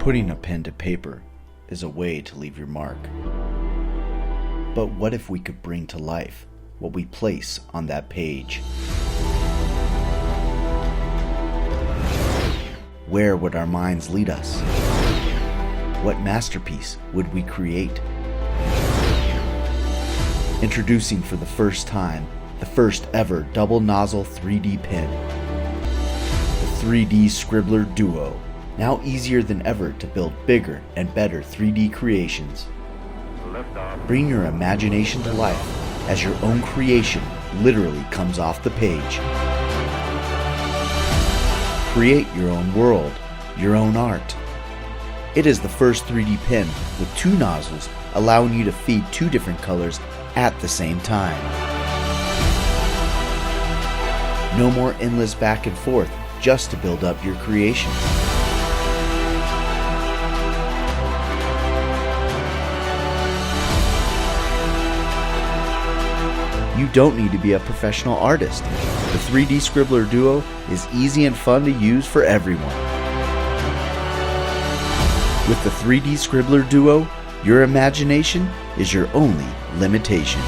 Putting a pen to paper is a way to leave your mark. But what if we could bring to life what we place on that page? Where would our minds lead us? What masterpiece would we create? Introducing for the first time, the first ever double nozzle 3D pen. The 3D Scribbler Duo. Now easier than ever to build bigger and better 3D creations. Bring your imagination to life as your own creation literally comes off the page. Create your own world, your own art. It is the first 3D pen with two nozzles, allowing you to feed two different colors at the same time. No more endless back and forth just to build up your creation. You don't need to be a professional artist. The 3D Scribbler Duo is easy and fun to use for everyone. With the 3D Scribbler Duo, your imagination is your only limitation.